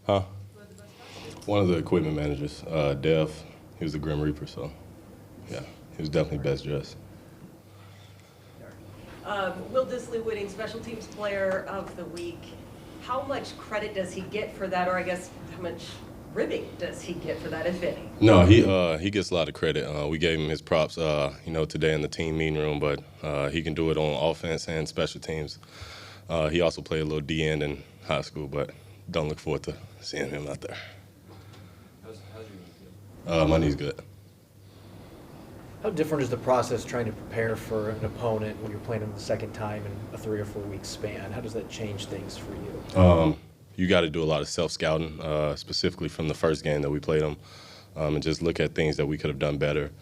Huh? One of the equipment managers, Dev. He was the Grim Reaper, so yeah, he was definitely best dressed. Will Dissly winning Special Teams Player of the Week. How much credit does he get for that, or I guess how much ribbing does he get for that, if any? No, he gets a lot of credit. We gave him his props, today in the team meeting room, but he can do it on offense and special teams. He also played a little D end in high school, but don't look forward to seeing him out there. How's your knee feel? My knee's good. How different is the process trying to prepare for an opponent when you're playing them the second time in a 3 or 4 week span? How does that change things for you? You got to do a lot of self-scouting, specifically from the first game that we played them, and just look at things that we could have done better,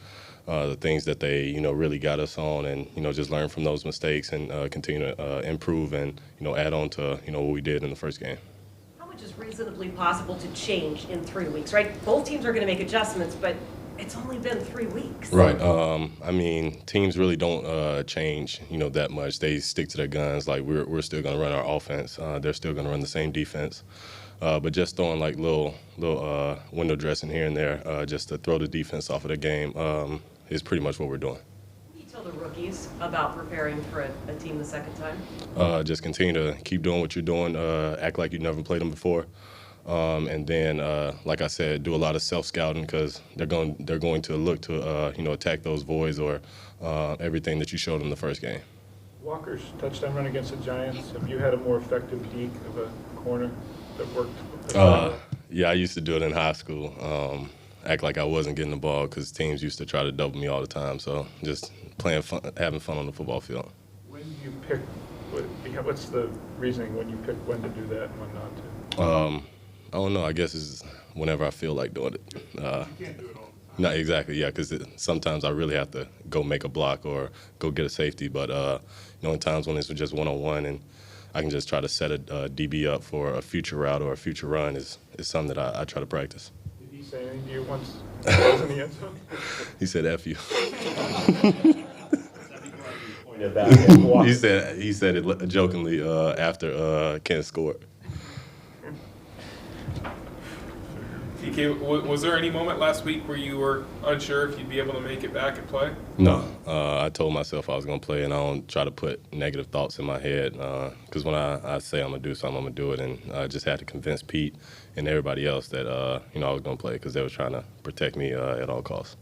the things that they, really got us on, and, just learn from those mistakes and continue to improve and, add on to, what we did in the first game. How much is reasonably possible to change in 3 weeks, right? Both teams are going to make adjustments, but it's only been 3 weeks. Right. Teams really don't change, that much. They stick to their guns. Like, we're still going to run our offense. They're still going to run the same defense. But just throwing, like, little window dressing here and there just to throw the defense off of the game is pretty much what we're doing. What do you tell the rookies about preparing for a team the second time? Just continue to keep doing what you're doing. Act like you've never played them before. And then, like I said, do a lot of self-scouting because they're going to look to, attack those voids or everything that you showed them the first game. Walker's touchdown run against the Giants, have you had a more effective deke of a corner that worked? Yeah, I used to do it in high school. Act like I wasn't getting the ball because teams used to try to double me all the time. So just playing fun, having fun on the football field. When you pick, what's the reasoning when you pick when to do that and when not to? I don't know. I guess it's whenever I feel like doing it. You can't do it all the time. Not exactly, yeah, because sometimes I really have to go make a block or go get a safety. But, in times when it's just one-on-one and I can just try to set a DB up for a future route or a future run is something that I try to practice. Did he say anything to you once he was in the end zone? He said, F you. Pointed back and walked. He said it jokingly after Kent scored. TK, was there any moment last week where you were unsure if you'd be able to make it back and play? No. I told myself I was going to play, and I don't try to put negative thoughts in my head because when I say I'm going to do something, I'm going to do it. And I just had to convince Pete and everybody else that, I was going to play because they were trying to protect me at all costs.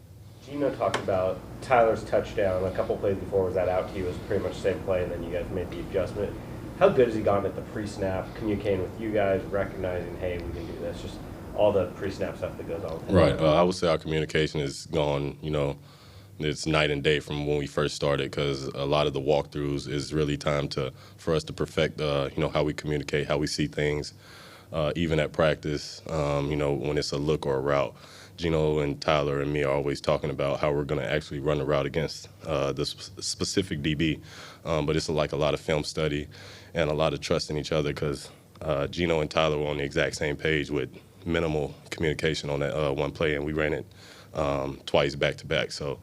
Gino talked about Tyler's touchdown. A couple plays before was that out to you was pretty much the same play, and then you guys made the adjustment. How good has he gotten at the pre-snap, communicating with you guys, recognizing, hey, we can do this? Just all the pre-snap stuff that goes on. Right. I would say our communication is gone, it's night and day from when we first started because a lot of the walkthroughs is really time for us to perfect, how we communicate, how we see things, even at practice, when it's a look or a route. Gino and Tyler and me are always talking about how we're going to actually run the route against the specific DB. But it's like a lot of film study and a lot of trust in each other because Gino and Tyler were on the exact same page with minimal communication on that one play, and we ran it twice back-to-back. So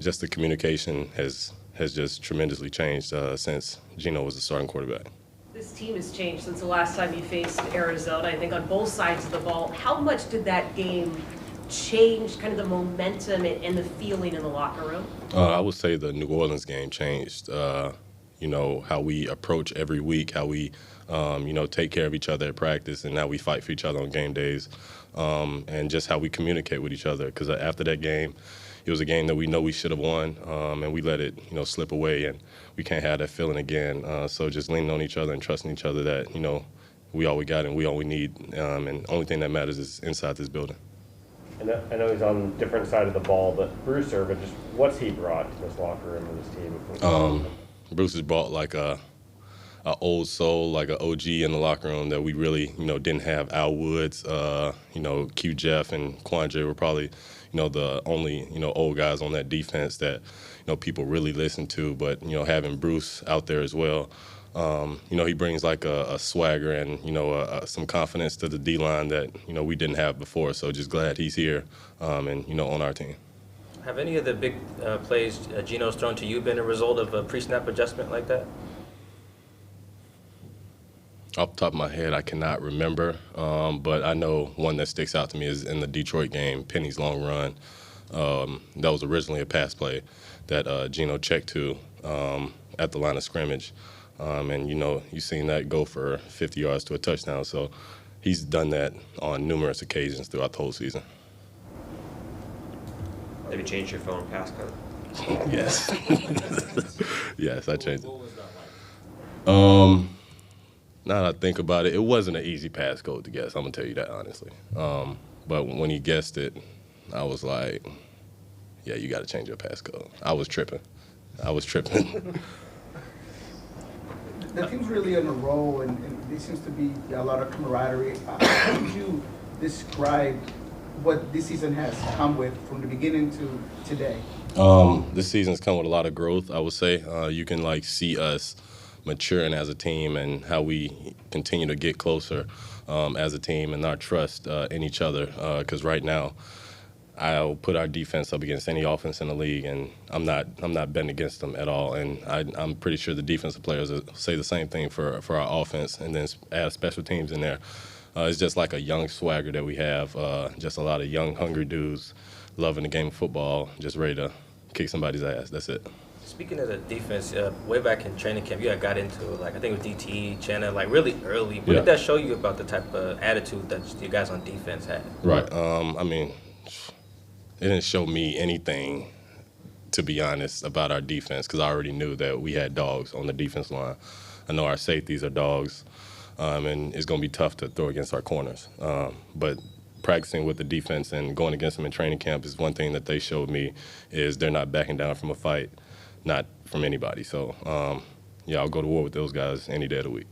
just the communication has just tremendously changed since Gino was the starting quarterback. This team has changed since the last time you faced Arizona, I think on both sides of the ball. How much did that game change kind of the momentum and the feeling in the locker room? I would say the New Orleans game changed, how we approach every week, how we, take care of each other at practice and how we fight for each other on game days, and just how we communicate with each other. Because after that game, it was a game that we know we should have won, and we let it, slip away, and we can't have that feeling again. So just leaning on each other and trusting each other that, we all we got and we all we need, and the only thing that matters is inside this building. And I know he's on a different side of the ball, but Bruce Irvin, just what's he brought to this locker room and this team? Bruce has brought like a old soul, like an OG in the locker room that we really, didn't have. Al Woods, Q Jeff and Quandre were probably, the only, old guys on that defense that, people really listen to. But, having Bruce out there as well, he brings like a swagger and, some confidence to the D-line that, we didn't have before. So just glad he's here and, on our team. Have any of the big plays Gino's thrown to you been a result of a pre-snap adjustment like that? Off the top of my head, I cannot remember, but I know one that sticks out to me is in the Detroit game, Penny's long run. That was originally a pass play that Geno checked to at the line of scrimmage. And, you've seen that go for 50 yards to a touchdown. So he's done that on numerous occasions throughout the whole season. Have you changed your phone passcode? Yes. Yes, I changed it. What was that like? Now that I think about it, it wasn't an easy passcode to guess. I'm going to tell you that honestly. But when he guessed it, I was like, yeah, you got to change your passcode. I was tripping. The team's really on a roll, and there seems to be a lot of camaraderie. How would you describe what this season has come with from the beginning to today? This season's come with a lot of growth, I would say. You can see us maturing as a team and how we continue to get closer as a team and our trust in each other. Because right now, I'll put our defense up against any offense in the league, and I'm not betting against them at all. And I'm pretty sure the defensive players will say the same thing for our offense, and then add special teams in there. It's just like a young swagger that we have, just a lot of young, hungry dudes loving the game of football, just ready to kick somebody's ass. That's it. Speaking of the defense, way back in training camp, you got into I think with DT, Channa, really early. What did that show you about the type of attitude that you guys on defense had? Right. It didn't show me anything, to be honest, about our defense because I already knew that we had dogs on the defense line. I know our safeties are dogs, and it's going to be tough to throw against our corners. But practicing with the defense and going against them in training camp is one thing that they showed me is they're not backing down from a fight, not from anybody. So, I'll go to war with those guys any day of the week.